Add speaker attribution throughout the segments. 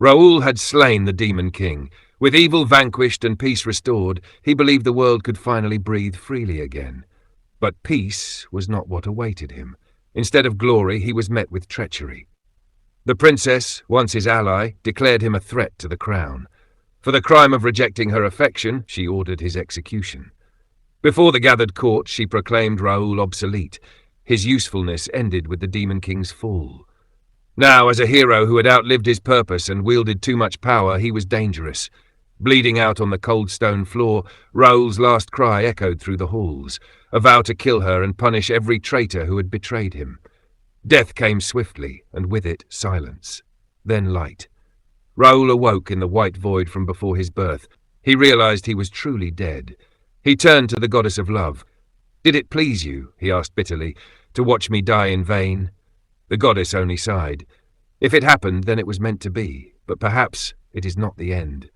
Speaker 1: Raoul had slain the Demon King. With evil vanquished and peace restored, he believed the world could finally breathe freely again. But peace was not what awaited him. Instead of glory, he was met with treachery. The princess, once his ally, declared him a threat to the crown. For the crime of rejecting her affection, she ordered his execution. Before the gathered court, she proclaimed Raoul obsolete. His usefulness ended with the Demon King's fall. Now, as a hero who had outlived his purpose and wielded too much power, he was dangerous. Bleeding out on the cold stone floor, Raoul's last cry echoed through the halls, a vow to kill her and punish every traitor who had betrayed him. Death came swiftly, and with it, silence. Then light. Raoul awoke in the white void from before his birth. He realized he was truly dead. He turned to the goddess of love. "Did it please you," he asked bitterly, "to watch me die in vain?" The goddess only sighed. If it happened, then it was meant to be, but perhaps it is not the end.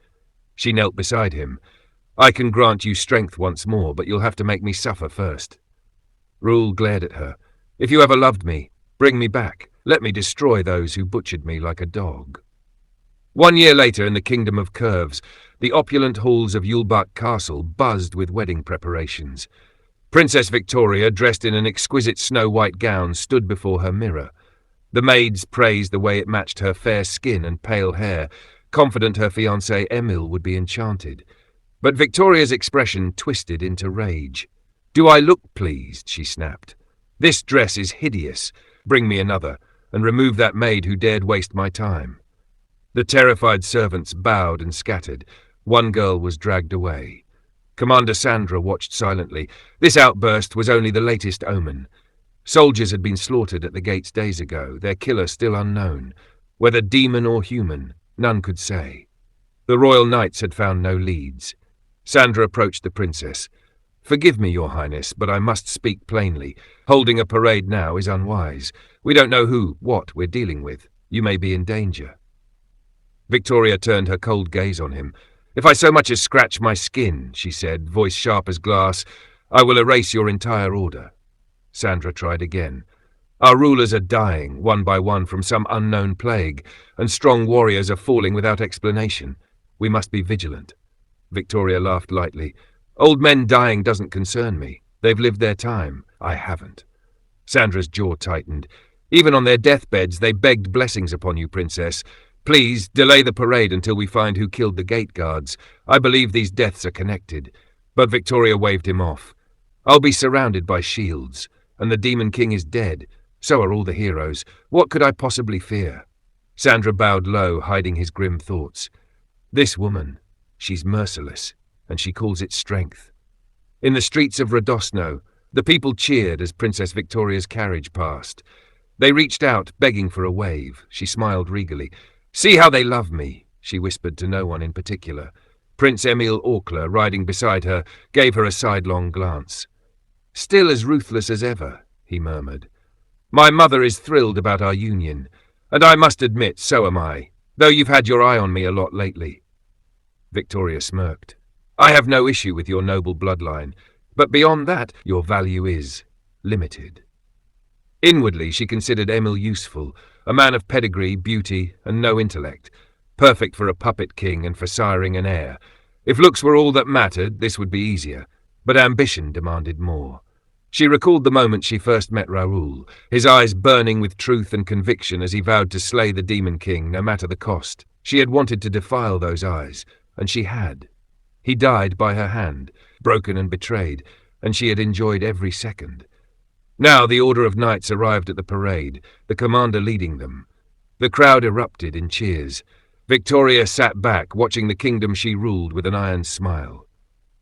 Speaker 1: She knelt beside him. "I can grant you strength once more, but you'll have to make me suffer first." Raoul glared at her. "If you ever loved me, bring me back. Let me destroy those who butchered me like a dog." 1 year later, in the Kingdom of Curves, the opulent halls of Yulbach Castle buzzed with wedding preparations. Princess Victoria, dressed in an exquisite snow-white gown, stood before her mirror. The maids praised the way it matched her fair skin and pale hair, confident her fiancé Emile would be enchanted. But Victoria's expression twisted into rage. "Do I look pleased?" she snapped. "This dress is hideous. Bring me another, and remove that maid who dared waste my time." The terrified servants bowed and scattered. One girl was dragged away. Commander Sandra watched silently. This outburst was only the latest omen. Soldiers had been slaughtered at the gates days ago, their killer still unknown. Whether demon or human, none could say. The royal knights had found no leads. Sandra approached the princess. "Forgive me, Your Highness, but I must speak plainly. Holding a parade now is unwise. We don't know what we're dealing with. You may be in danger." Victoria turned her cold gaze on him. "If I so much as scratch my skin," she said, voice sharp as glass, "I will erase your entire order." Sandra tried again. "Our rulers are dying, one by one, from some unknown plague, and strong warriors are falling without explanation. We must be vigilant." Victoria laughed lightly. "Old men dying doesn't concern me. They've lived their time. I haven't." Sandra's jaw tightened. "Even on their deathbeds, they begged blessings upon you, Princess. Please, delay the parade until we find who killed the gate guards. I believe these deaths are connected." But Victoria waved him off. "I'll be surrounded by shields, and the Demon King is dead. So are all the heroes. What could I possibly fear?" Sandra bowed low, hiding his grim thoughts. "This woman, she's merciless, and she calls it strength." In the streets of Radosno, the people cheered as Princess Victoria's carriage passed. They reached out, begging for a wave. She smiled regally. "See how they love me," she whispered to no one in particular. Prince Emile Orkler, riding beside her, gave her a sidelong glance. "Still as ruthless as ever," he murmured. "My mother is thrilled about our union, and I must admit, so am I, though you've had your eye on me a lot lately." Victoria smirked. "I have no issue with your noble bloodline, but beyond that, your value is limited." Inwardly, she considered Emile useful, a man of pedigree, beauty, and no intellect, perfect for a puppet king and for siring an heir. If looks were all that mattered, this would be easier, but ambition demanded more. She recalled the moment she first met Raoul, his eyes burning with truth and conviction as he vowed to slay the Demon King, no matter the cost. She had wanted to defile those eyes, and she had. He died by her hand, broken and betrayed, and she had enjoyed every second. Now the order of knights arrived at the parade, the commander leading them. The crowd erupted in cheers. Victoria sat back, watching the kingdom she ruled with an iron smile.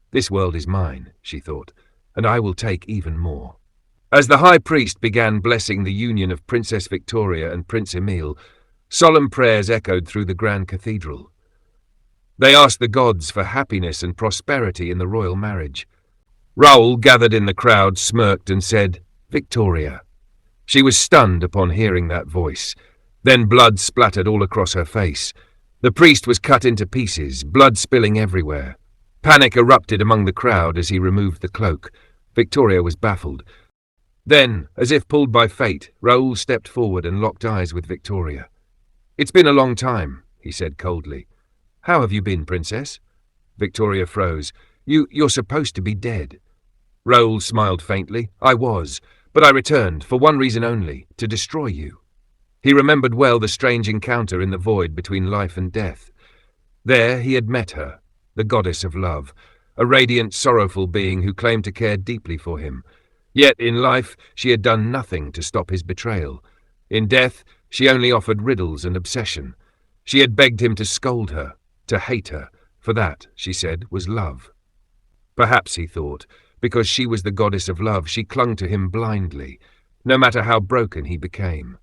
Speaker 1: "This world is mine," she thought, "and I will take even more." As the high priest began blessing the union of Princess Victoria and Prince Emile, solemn prayers echoed through the grand cathedral. They asked the gods for happiness and prosperity in the royal marriage. Raoul, gathered in the crowd, smirked and said, "Victoria." She was stunned upon hearing that voice. Then blood splattered all across her face. The priest was cut into pieces, blood spilling everywhere. Panic erupted among the crowd as he removed the cloak. Victoria was baffled. Then, as if pulled by fate, Raoul stepped forward and locked eyes with Victoria. "It's been a long time," he said coldly. "How have you been, Princess?" Victoria froze. You're supposed to be dead." Raoul smiled faintly. "I was, but I returned, for one reason only, to destroy you." He remembered well the strange encounter in the void between life and death. There he had met her, the goddess of love, a radiant, sorrowful being who claimed to care deeply for him. Yet in life she had done nothing to stop his betrayal. In death she only offered riddles and obsession. She had begged him to scold her, to hate her, for that, she said, was love. Perhaps, he thought, because she was the goddess of love, she clung to him blindly, no matter how broken he became.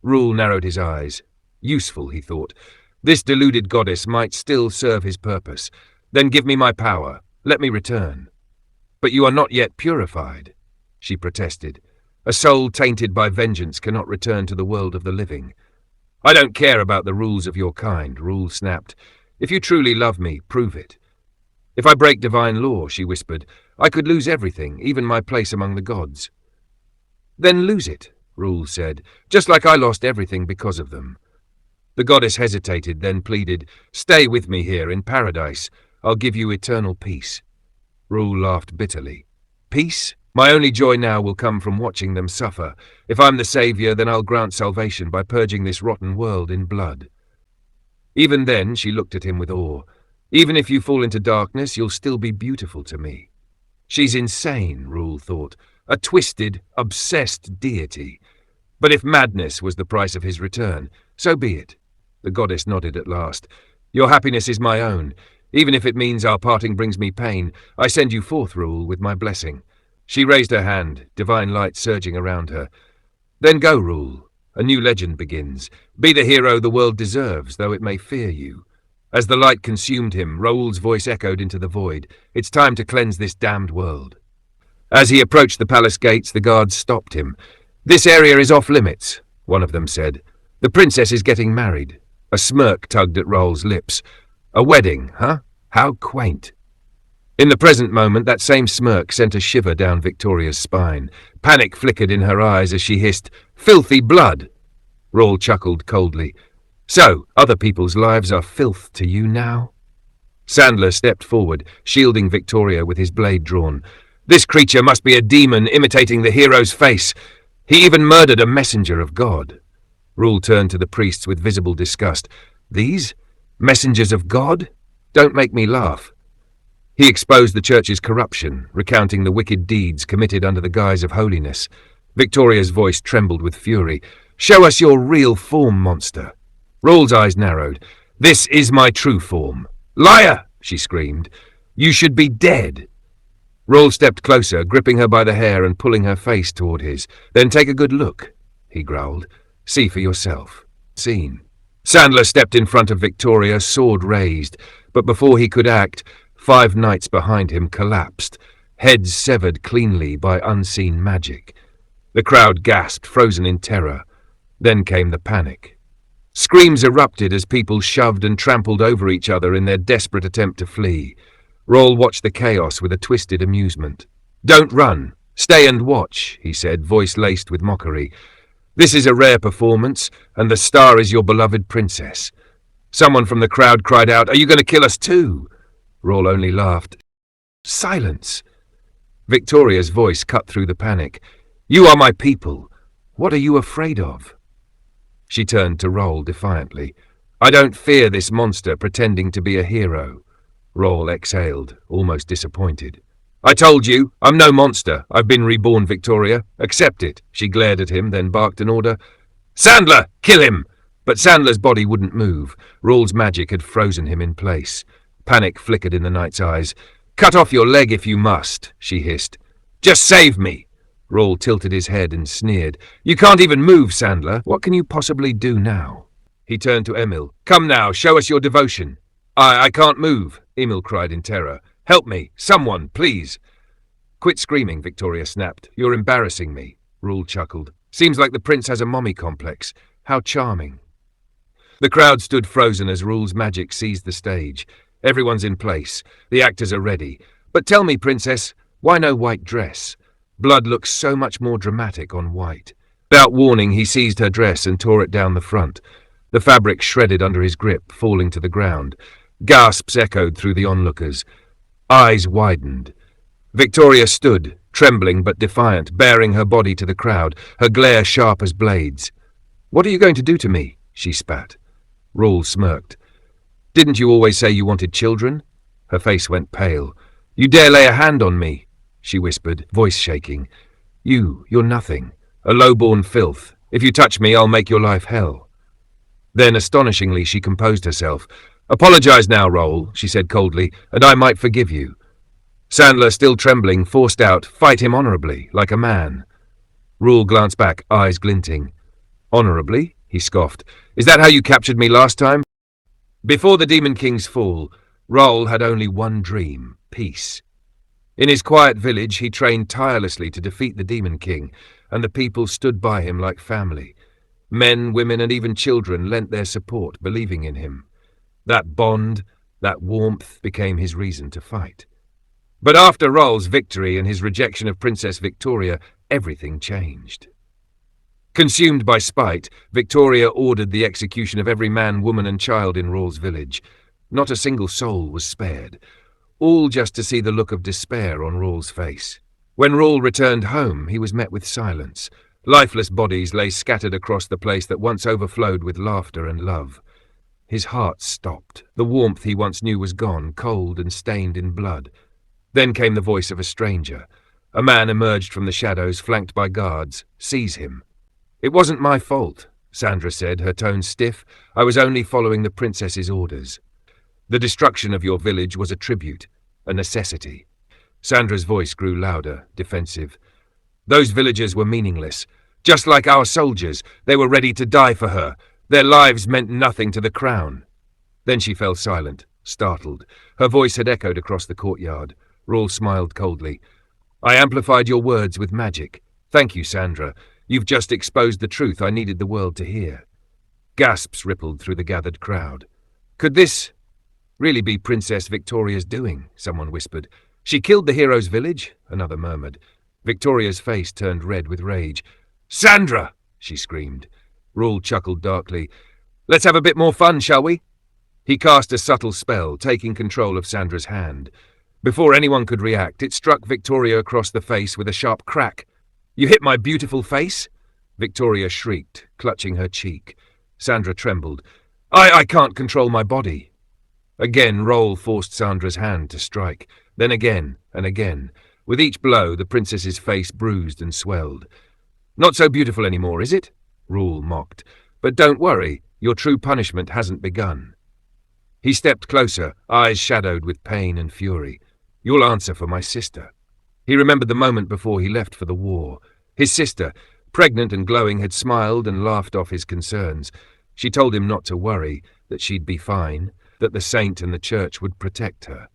Speaker 1: Raoul narrowed his eyes. Useful, he thought. This deluded goddess might still serve his purpose. Then give me my power. Let me return. "But you are not yet purified," she protested. "A soul tainted by vengeance cannot return to the world of the living." "I don't care about the rules of your kind," Raoul snapped. "If you truly love me, prove it." "If I break divine law," she whispered, "I could lose everything, even my place among the gods." "Then lose it," Raoul said, "just like I lost everything because of them." The goddess hesitated, then pleaded, "Stay with me here in paradise. I'll give you eternal peace." Raoul laughed bitterly. "Peace? My only joy now will come from watching them suffer. If I'm the savior, then I'll grant salvation by purging this rotten world in blood." Even then, she looked at him with awe. "Even if you fall into darkness, you'll still be beautiful to me." She's insane, Raoul thought. A twisted, obsessed deity. But if madness was the price of his return, so be it. The goddess nodded at last. "Your happiness is my own. Even if it means our parting brings me pain, I send you forth, Raoul, with my blessing." She raised her hand, divine light surging around her. "Then go, Raoul. A new legend begins. Be the hero the world deserves, though it may fear you." As the light consumed him, Raoul's voice echoed into the void. "It's time to cleanse this damned world." As he approached the palace gates, the guards stopped him. "This area is off limits," one of them said. "The princess is getting married." A smirk tugged at Raoul's lips. "A wedding, huh? How quaint." In the present moment, that same smirk sent a shiver down Victoria's spine. Panic flickered in her eyes as she hissed, "Filthy blood!" Raoul chuckled coldly. "So, other people's lives are filth to you now?" Sandler stepped forward, shielding Victoria with his blade drawn. "This creature must be a demon imitating the hero's face. He even murdered a messenger of God." Raoul turned to the priests with visible disgust. "These? Messengers of God? Don't make me laugh." He exposed the church's corruption, recounting the wicked deeds committed under the guise of holiness. Victoria's voice trembled with fury. "Show us your real form, monster." Raoul's eyes narrowed. "This is my true form." "Liar!" she screamed. "You should be dead." Raoul stepped closer, gripping her by the hair and pulling her face toward his. "Then take a good look," he growled. "See for yourself." Seen. Sandler stepped in front of Victoria, sword raised, but before he could act, 5 knights behind him collapsed, heads severed cleanly by unseen magic. The crowd gasped, frozen in terror. Then came the panic. Screams erupted as people shoved and trampled over each other in their desperate attempt to flee. Raoul watched the chaos with a twisted amusement. "Don't run. Stay and watch," he said, voice laced with mockery. "This is a rare performance, and the star is your beloved princess." Someone from the crowd cried out, "Are you going to kill us too?" Raoul only laughed. "Silence." Victoria's voice cut through the panic. "You are my people. What are you afraid of?" She turned to Raoul defiantly. "I don't fear this monster pretending to be a hero." Raoul exhaled, almost disappointed. "I told you, I'm no monster. I've been reborn, Victoria. Accept it." She glared at him, then barked an order. "Sandler, kill him!" But Sandler's body wouldn't move. Raoul's magic had frozen him in place. Panic flickered in the knight's eyes. "Cut off your leg if you must," she hissed. "Just save me." Raoul tilted his head and sneered. "You can't even move, Sandler. What can you possibly do now?" He turned to Emil. "Come now, show us your devotion." I can't move," Emil cried in terror. "Help me, someone, please." "Quit screaming," Victoria snapped. "You're embarrassing me." Raoul chuckled. "Seems like the prince has a mommy complex. How charming." The crowd stood frozen as Raoul's magic seized the stage. Everyone's in place. The actors are ready. "But tell me, princess, why no white dress? Blood looks so much more dramatic on white." Without warning, he seized her dress and tore it down the front. The fabric shredded under his grip, falling to the ground. Gasps echoed through the onlookers. Eyes widened. Victoria stood, trembling but defiant, baring her body to the crowd, her glare sharp as blades. "What are you going to do to me?" she spat. Raoul smirked. "Didn't you always say you wanted children?" Her face went pale. "You dare lay a hand on me?" she whispered, voice shaking. You're nothing. A low-born filth. If you touch me, I'll make your life hell." Then, astonishingly, she composed herself. "Apologize now, Raoul," she said coldly, "and I might forgive you." Sandler, still trembling, forced out, "Fight him honorably, like a man." Raoul glanced back, eyes glinting. "Honorably?" he scoffed. "Is that how you captured me last time?" Before the Demon King's fall, Raoul had only one dream: peace. In his quiet village, he trained tirelessly to defeat the Demon King, and the people stood by him like family. Men, women, and even children lent their support, believing in him. That bond, that warmth, became his reason to fight. But after Raoul's victory and his rejection of Princess Victoria, everything changed. Consumed by spite, Victoria ordered the execution of every man, woman, and child in Raoul's village. Not a single soul was spared, all just to see the look of despair on Raoul's face. When Raoul returned home, he was met with silence. Lifeless bodies lay scattered across the place that once overflowed with laughter and love. His heart stopped. The warmth he once knew was gone, cold and stained in blood. Then came the voice of a stranger. A man emerged from the shadows, flanked by guards. "Seize him." "It wasn't my fault," Sandra said, her tone stiff. "I was only following the princess's orders. The destruction of your village was a tribute, a necessity." Sandra's voice grew louder, defensive. "Those villagers were meaningless. Just like our soldiers, they were ready to die for her. Their lives meant nothing to the crown." Then she fell silent, startled. Her voice had echoed across the courtyard. Raoul smiled coldly. "I amplified your words with magic. Thank you, Sandra. You've just exposed the truth I needed the world to hear." Gasps rippled through the gathered crowd. "Could this really be Princess Victoria's doing?" someone whispered. "She killed the hero's village?" another murmured. Victoria's face turned red with rage. "Sandra!" she screamed. Raoul chuckled darkly. "Let's have a bit more fun, shall we?" He cast a subtle spell, taking control of Sandra's hand. Before anyone could react, it struck Victoria across the face with a sharp crack. "You hit my beautiful face?" Victoria shrieked, clutching her cheek. Sandra trembled. I can't control my body." Again, Raoul forced Sandra's hand to strike. Then again and again. With each blow, the princess's face bruised and swelled. "Not so beautiful anymore, is it?" Raoul mocked. "But don't worry, your true punishment hasn't begun." He stepped closer, eyes shadowed with pain and fury. "You'll answer for my sister." He remembered the moment before he left for the war. His sister, pregnant and glowing, had smiled and laughed off his concerns. She told him not to worry, that she'd be fine, that the saint and the church would protect her.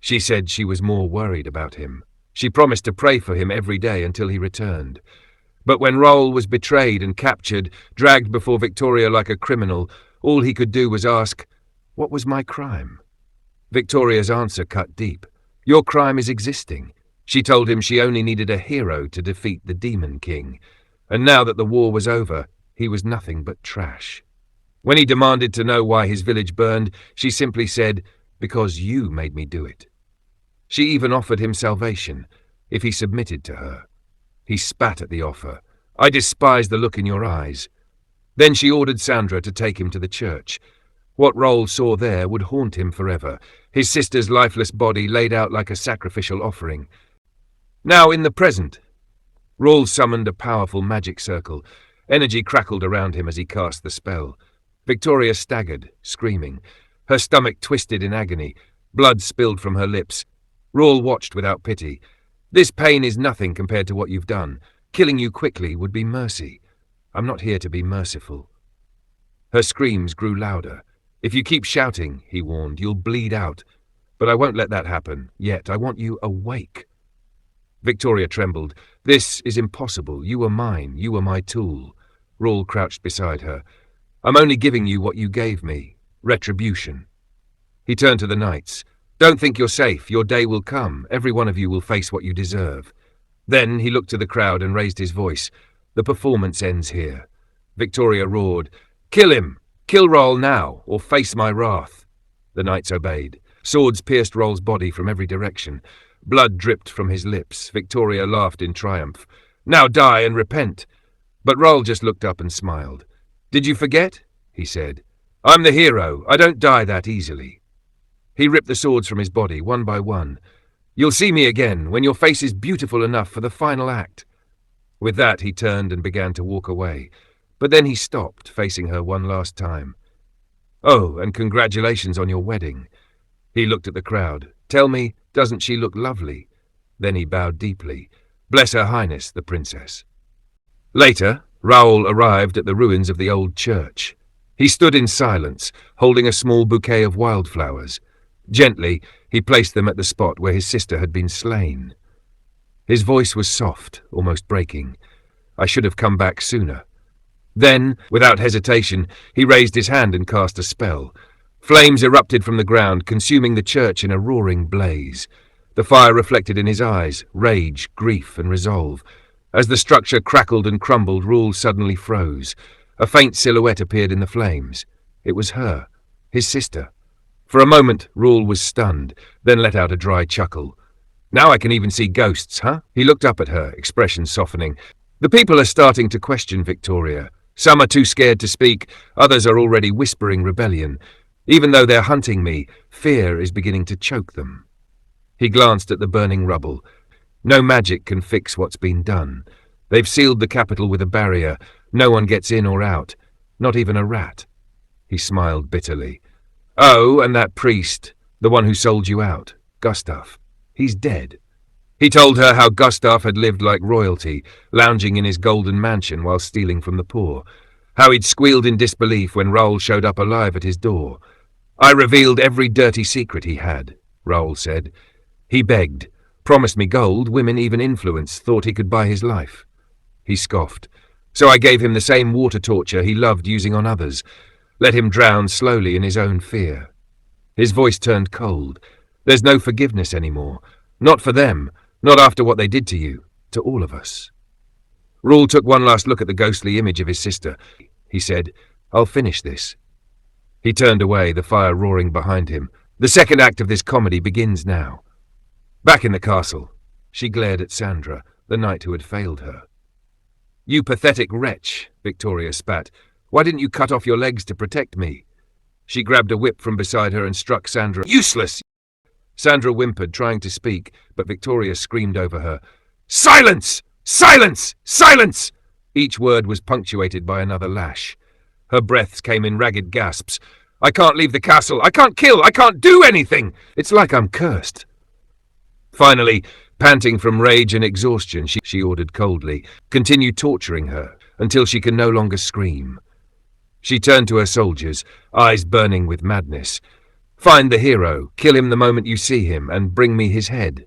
Speaker 1: She said she was more worried about him. She promised to pray for him every day until he returned. But when Raoul was betrayed and captured, dragged before Victoria like a criminal, all he could do was ask, "What was my crime?" Victoria's answer cut deep. "Your crime is existing." She told him she only needed a hero to defeat the Demon King. And now that the war was over, he was nothing but trash. When he demanded to know why his village burned, she simply said, "Because you made me do it." She even offered him salvation, if he submitted to her. He spat at the offer. "I despise the look in your eyes." Then she ordered Sandra to take him to the church. What Raoul saw there would haunt him forever, his sister's lifeless body laid out like a sacrificial offering. Now in the present, Raoul summoned a powerful magic circle. Energy crackled around him as he cast the spell. Victoria staggered, screaming. Her stomach twisted in agony. Blood spilled from her lips. Raoul watched without pity. "This pain is nothing compared to what you've done. Killing you quickly would be mercy. I'm not here to be merciful." Her screams grew louder. "If you keep shouting," he warned, "you'll bleed out. But I won't let that happen, yet. I want you awake." Victoria trembled. "This is impossible. You are mine. You are my tool." Raoul crouched beside her. "I'm only giving you what you gave me. Retribution." He turned to the knights. "Don't think you're safe. Your day will come. Every one of you will face what you deserve." Then he looked to the crowd and raised his voice. "The performance ends here." Victoria roared, "Kill him! Kill Roll now, or face my wrath." The knights obeyed. Swords pierced Roll's body from every direction. Blood dripped from his lips. Victoria laughed in triumph. "Now die and repent." But Roll just looked up and smiled. "Did you forget?" he said. "I'm the hero. I don't die that easily." He ripped the swords from his body, one by one. "You'll see me again, when your face is beautiful enough for the final act." With that, he turned and began to walk away. But then he stopped, facing her one last time. "Oh, and congratulations on your wedding." He looked at the crowd. "Tell me, doesn't she look lovely?" Then he bowed deeply. "Bless Her Highness, the princess." Later, Raoul arrived at the ruins of the old church. He stood in silence, holding a small bouquet of wildflowers. Gently, he placed them at the spot where his sister had been slain. His voice was soft, almost breaking. "I should have come back sooner." Then, without hesitation, he raised his hand and cast a spell. Flames erupted from the ground, consuming the church in a roaring blaze. The fire reflected in his eyes, rage, grief, and resolve. As the structure crackled and crumbled, Raoul suddenly froze. A faint silhouette appeared in the flames. It was her, his sister. For a moment, Raoul was stunned, then let out a dry chuckle. "Now I can even see ghosts, huh?" He looked up at her, expression softening. "The people are starting to question Victoria. Some are too scared to speak, others are already whispering rebellion. Even though they're hunting me, fear is beginning to choke them." He glanced at the burning rubble. "No magic can fix what's been done. They've sealed the capital with a barrier. No one gets in or out, not even a rat." He smiled bitterly. "Oh, and that priest, the one who sold you out, Gustav. He's dead." He told her how Gustav had lived like royalty, lounging in his golden mansion while stealing from the poor. How he'd squealed in disbelief when Raoul showed up alive at his door. "I revealed every dirty secret he had," Raoul said. "He begged, promised me gold, women, even influence, thought he could buy his life." He scoffed. "So I gave him the same water torture he loved using on others. Let him drown slowly in his own fear." His voice turned cold. "There's no forgiveness anymore. Not for them, not after what they did to you, to all of us." Raoul took one last look at the ghostly image of his sister. He said, "I'll finish this." He turned away, the fire roaring behind him. "The second act of this comedy begins now." Back in the castle, she glared at Sandra, the knight who had failed her. "You pathetic wretch," Victoria spat. "Why didn't you cut off your legs to protect me?" She grabbed a whip from beside her and struck Sandra. "Useless!" Sandra whimpered, trying to speak, but Victoria screamed over her. "Silence! Silence! Silence!" Each word was punctuated by another lash. Her breaths came in ragged gasps. "I can't leave the castle. I can't kill. I can't do anything. It's like I'm cursed." Finally, panting from rage and exhaustion, she ordered coldly, "Continue torturing her until she can no longer scream." She turned to her soldiers, eyes burning with madness. "Find the hero, kill him the moment you see him, and bring me his head."